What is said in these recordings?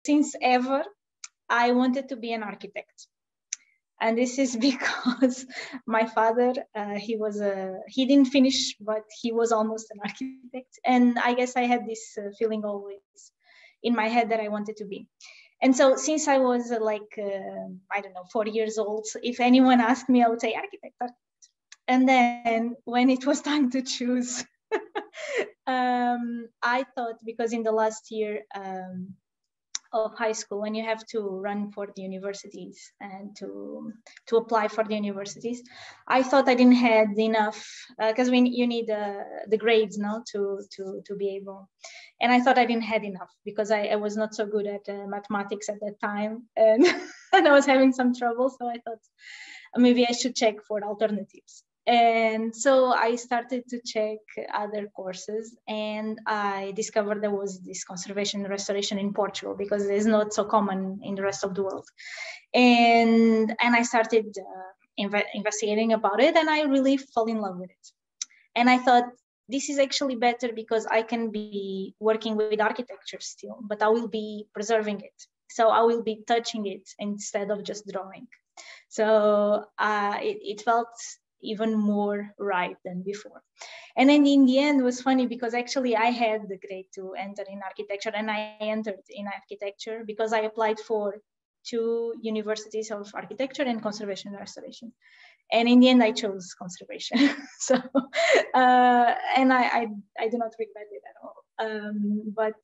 since ever, I wanted to be an architect. And this is because my father, he didn't finish, but he was almost an architect. And I guess I had this feeling always in my head that I wanted to be. And so since I was I don't know, 4 years old, if anyone asked me, I would say architect. And then when it was time to choose, I thought, because in the last year of high school, when you have to run for the universities and to apply for the universities, I thought I didn't have enough, because you need the grades now to be able. And I thought I didn't have enough because I was not so good at mathematics at that time, and, and I was having some trouble. So I thought maybe I should check for alternatives. And so I started to check other courses, and I discovered there was this conservation and restoration in Portugal, because it's not so common in the rest of the world. And I started investigating about it, and I really fell in love with it. And I thought, this is actually better because I can be working with architecture still, but I will be preserving it. So I will be touching it instead of just drawing. So it felt even more right than before. And then in the end, it was funny because actually I had the grade to enter in architecture, and I entered in architecture because I applied for 2 universities of architecture and conservation and restoration. And in the end, I chose conservation. So, and I do not regret it at all. But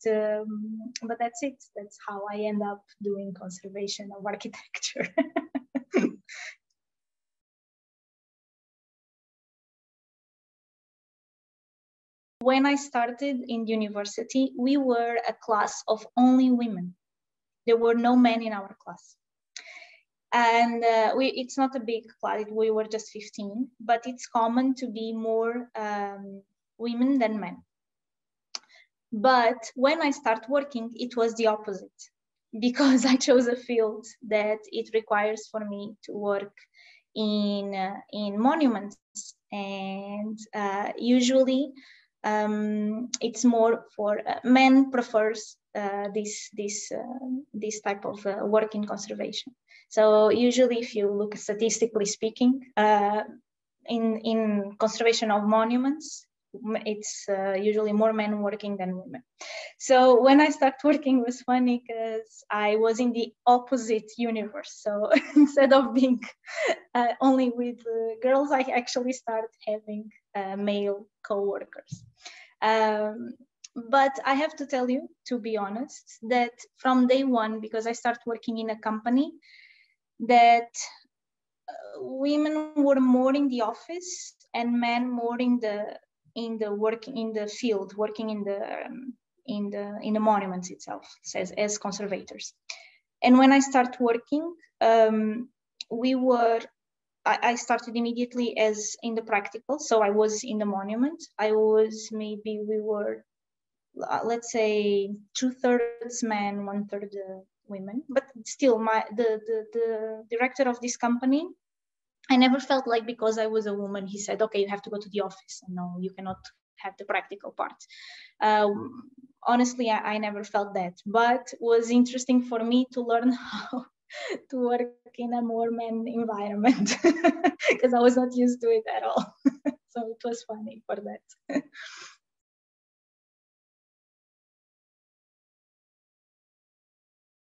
that's it. That's how I end up doing conservation of architecture. When I started in university, we were a class of only women. There were no men in our class. And it's not a big class, we were just 15, but it's common to be more women than men. But when I started working, it was the opposite, because I chose a field that it requires for me to work in monuments. And usually it's more for men prefers this type of work in conservation. So usually, if you look statistically speaking, in conservation of monuments, it's usually more men working than women. So when I started working, it was funny because I was in the opposite universe. So instead of being only with girls, I actually started having male co-workers. But I have to tell you, to be honest, that from day one, because I started working in a company, that women were more in the office and men more in the working in the field, working in the monuments itself, as conservators. And when I started working, I started immediately as in the practical. So I was in the monument. We were, let's say, 2/3 men, 1/3 women. But still, the director of this company, I never felt like because I was a woman, he said, okay, you have to go to the office. No, you cannot have the practical part. Honestly, I never felt that, but it was interesting for me to learn how to work in a more men environment because I was not used to it at all. So it was funny for that.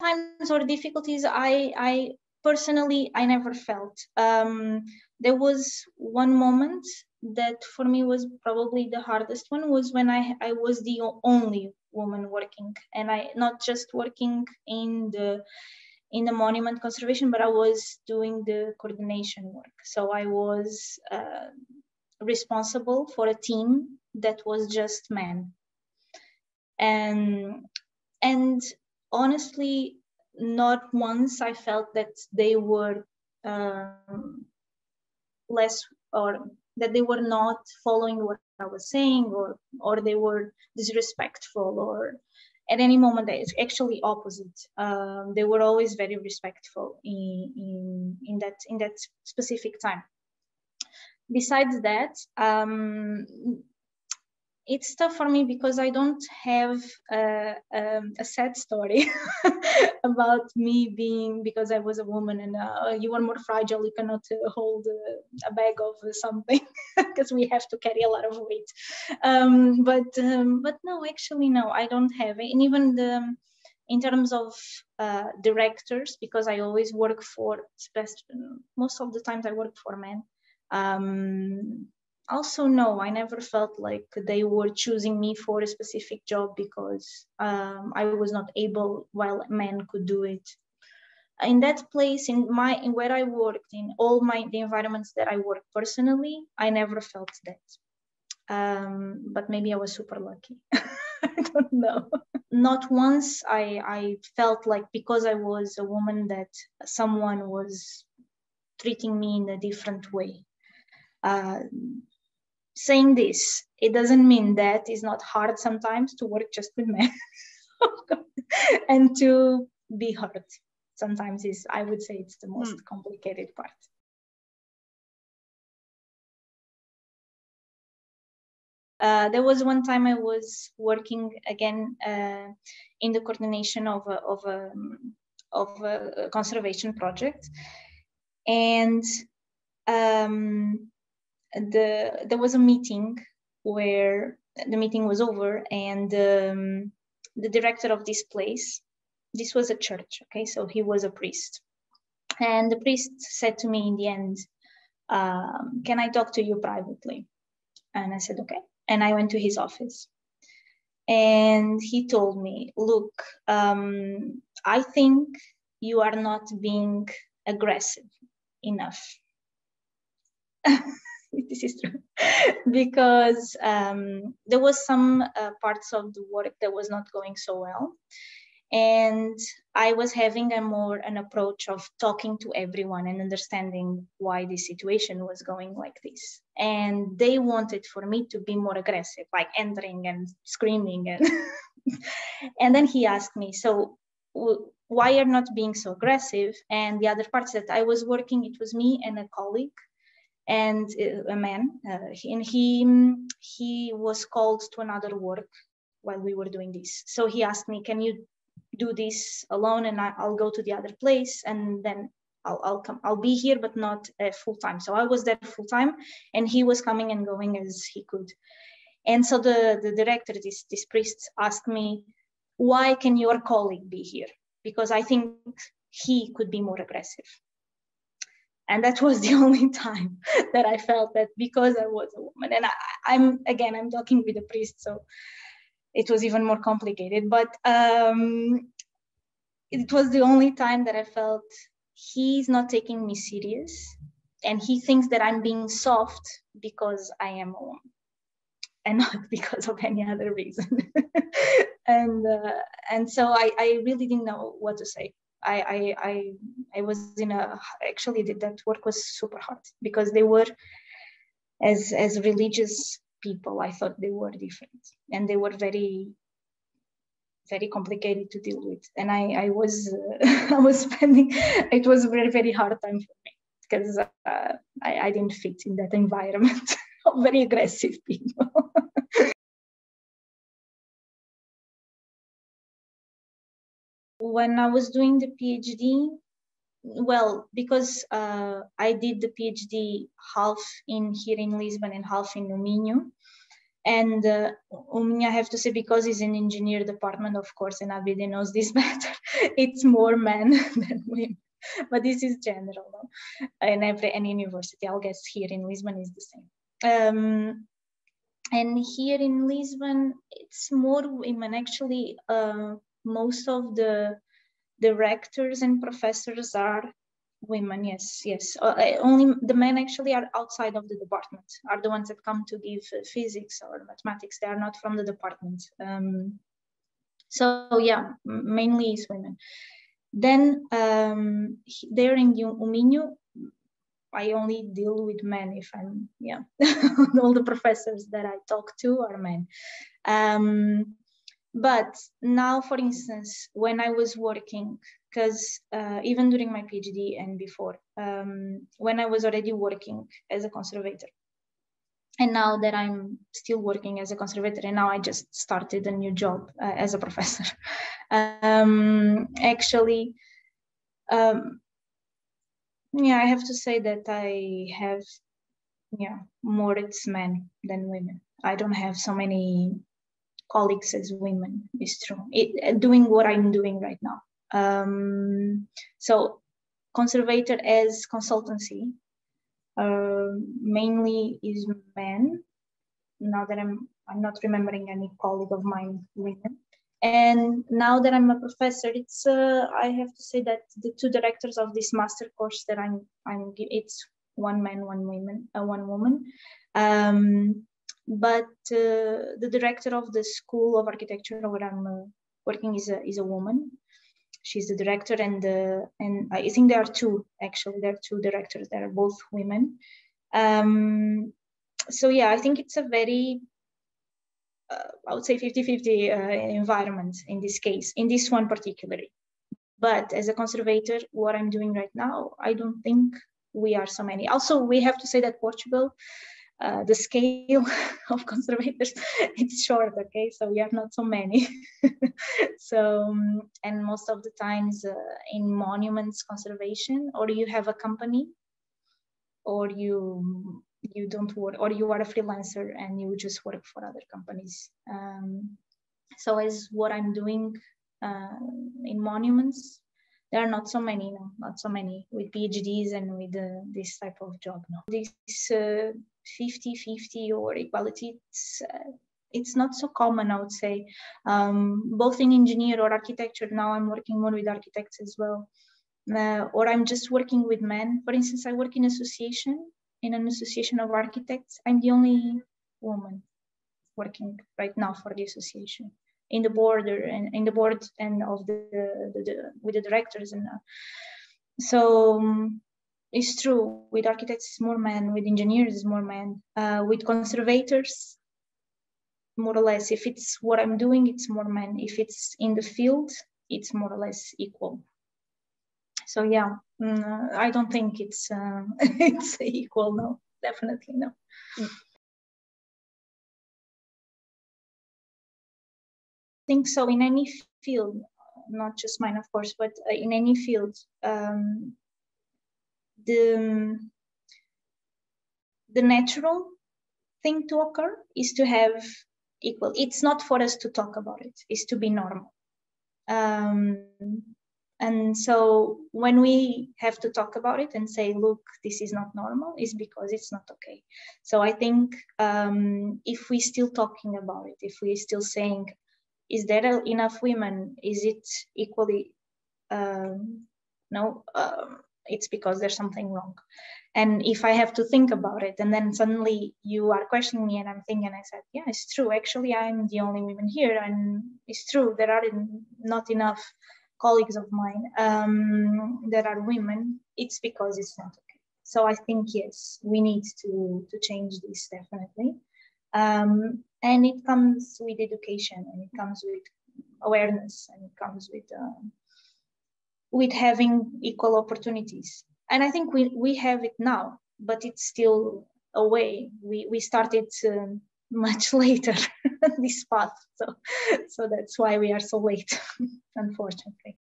Times or difficulties, I personally, I never felt. There was one moment that for me was probably the hardest one, was when I was the only woman working, and I not just working in the monument conservation, but I was doing the coordination work. So I was responsible for a team that was just men. And honestly, not once I felt that they were less, or that they were not following what I was saying, or they were disrespectful, or at any moment. It's actually opposite. They were always very respectful in that specific time. Besides that, it's tough for me because I don't have a sad story about me being, because I was a woman and you are more fragile, you cannot hold a bag of something because we have to carry a lot of weight. But no, actually, no, I don't have it. And even in terms of directors, because I always work for, most of the times I work for men. Also, no, I never felt like they were choosing me for a specific job because I was not able while men could do it. In that place, in where I worked, in all the environments that I worked personally, I never felt that. But maybe I was super lucky. I don't know. Not once I felt like because I was a woman that someone was treating me in a different way. Saying this, it doesn't mean that it's not hard sometimes to work just with men and to be heard. Sometimes I would say it's the most complicated part. There was one time I was working again in the coordination of a conservation project, and there was a meeting where the meeting was over, and the director of this place, this was a church, okay, so he was a priest, and the priest said to me in the end, can I talk to you privately? And I said, okay. And I went to his office, and he told me, look, I think you are not being aggressive enough. This is true, because there was some parts of the work that was not going so well, and I was having an approach of talking to everyone and understanding why this situation was going like this. And they wanted for me to be more aggressive, like entering and screaming. And then he asked me, so why are not being so aggressive? And the other parts that I was working, it was me and a colleague and a man, and he was called to another work while we were doing this. So he asked me, can you do this alone, and I'll go to the other place, and then I'll be here, but not full time. So I was there full time, and he was coming and going as he could. And so the director, this priest, asked me, why can your colleague be here? Because I think he could be more aggressive. And that was the only time that I felt that, because I was a woman, and I'm talking with a priest, so it was even more complicated, but it was the only time that I felt he's not taking me serious, and he thinks that I'm being soft because I am a woman and not because of any other reason. and so I really didn't know what to say. I was actually that work was super hard because they were, as religious people, I thought they were different, and they were very, very complicated to deal with. And I was I was spending, it was a very, very hard time for me because I didn't fit in that environment of very aggressive people. When I was doing the PhD, well, because I did the PhD half here in Lisbon and half in Minho. And I have to say, because it's an engineer department, of course, and Abide knows this better, it's more men than women. But this is general, no? In any university, I guess here in Lisbon is the same. And here in Lisbon, it's more women. Actually, most of the directors and professors are women, yes. Only the men actually are outside of the department, are the ones that come to give physics or mathematics. They are not from the department. So yeah, mainly it's women. Then there in Minho, I only deal with men if I'm, all the professors that I talk to are men. But now, for instance, when I was working, because even during my PhD and before, when I was already working as a conservator, And now that I'm still working as a conservator, and now I just started a new job as a professor. Actually, yeah, I have to say that I have, yeah, more it's men than women. I don't have so many colleagues as women, is true. Doing what I'm doing right now. So conservator as consultancy mainly is men. Now that I'm not remembering any colleague of mine women. And now that I'm a professor, it's I have to say that the two directors of this master course that I'm it's one man, one woman. But the director of the School of Architecture where I'm working is a woman. She's the director, and I think there are two, actually. There are two directors that are both women. So yeah, I think it's a very, I would say 50-50 environment in this case, in this one particularly. But as a conservator, what I'm doing right now, I don't think we are so many. Also, we have to say that Portugal, the scale of conservators, it's short, okay? So we are not so many. So, and most of the times in monuments conservation, or you have a company, or you don't work, or you are a freelancer and you just work for other companies. So as what I'm doing in monuments, there are not so many, no, not so many with PhDs and with this type of job. No, this 50-50 or equality, it's not so common, I would say, both in engineer or architecture. Now I'm working more with architects as well. Or I'm just working with men. For instance, I work in an association of architects. I'm the only woman working right now for the association in the board and in the board and of with the directors. And so it's true, with architects it's more men, with engineers it's more men, with conservators more or less. If it's what I'm doing, it's more men. If it's in the field, it's more or less equal. So yeah, I don't think it's it's equal. No, definitely no. I think so. In any field, not just mine, of course, but in any field, the natural thing to occur is to have equal. It's not for us to talk about it. It's to be normal. And so when we have to talk about it and say, look, this is not normal, is because it's not okay. So I think if we're still talking about it, if we're still saying, is there enough women? Is it equally? No, it's because there's something wrong. And if I have to think about it, and then suddenly you are questioning me and I'm thinking, and I said, yeah, it's true. Actually, I'm the only woman here. And it's true, there are not enough colleagues of mine that are women. It's because it's not okay. So I think, yes, we need to change this, definitely. And it comes with education, and it comes with awareness, and it comes with having equal opportunities. And I think we have it now, but it's still a way. We started much later this path, so that's why we are so late, unfortunately.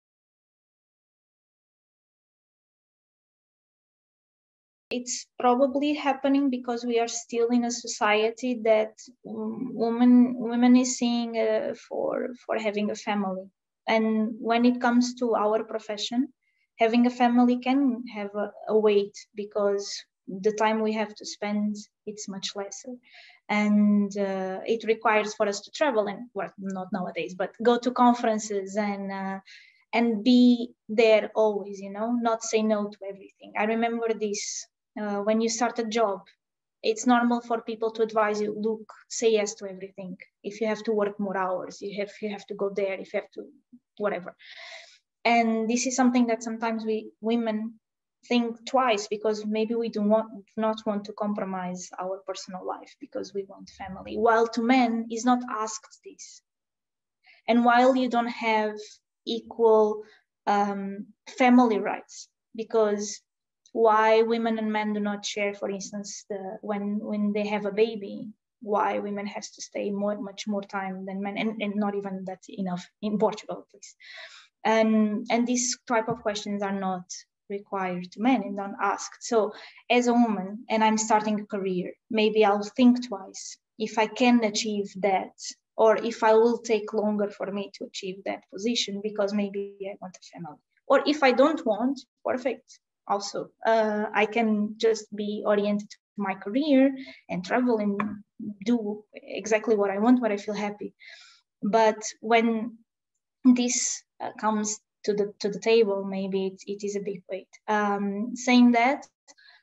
It's probably happening because we are still in a society that women is seeing for having a family. And when it comes to our profession, having a family can have a weight, because the time we have to spend, it's much lesser. And it requires for us to travel, and well, not nowadays, but go to conferences and be there always, not say no to everything. I remember this when you start a job, it's normal for people to advise you, look, say yes to everything. If you have to work more hours, you have to go there, if you have to, whatever. And this is something that sometimes we women think twice, because maybe we do not want to compromise our personal life because we want family, while to men is not asked this. And while you don't have equal family rights, because why women and men do not share, for instance, when they have a baby, why women has to stay much more time than men, and not even that enough in Portugal, please. And these type of questions are not required to men and not asked. So as a woman, and I'm starting a career, maybe I'll think twice if I can achieve that, or if I will take longer for me to achieve that position, because maybe I want a family. Or if I don't want, perfect. Also, I can just be oriented to my career and travel and do exactly what I want, what I feel happy. But when this comes to the table, maybe it is a big weight. Saying that,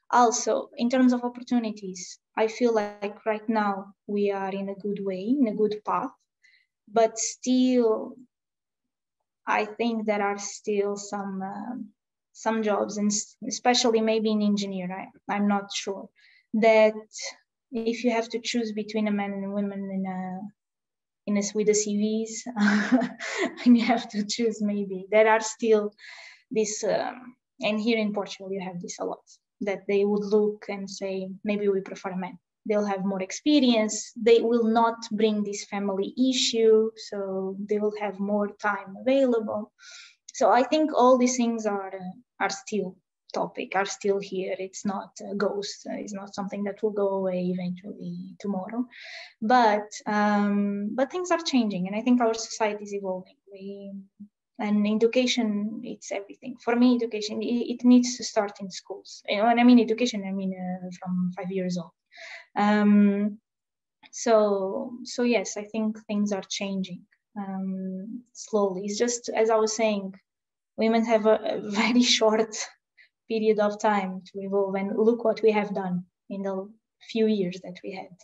also in terms of opportunities, I feel like right now we are in a good way, in a good path, but still I think there are still some jobs, and especially maybe in engineering, I'm not sure, that if you have to choose between a man and a woman with the CVs, and you have to choose, maybe there are still this, and here in Portugal you have this a lot, that they would look and say, maybe we prefer a man. They'll have more experience. They will not bring this family issue, so they will have more time available. So I think all these things are still topic, are still here. It's not a ghost. It's not something that will go away eventually tomorrow. But things are changing, and I think our society is evolving. And education, it's everything. For me, education, it needs to start in schools. When I mean education, I mean from 5 years old. So yes, I think things are changing slowly. It's just, as I was saying, women have a very short period of time to evolve, and look what we have done in the few years that we had.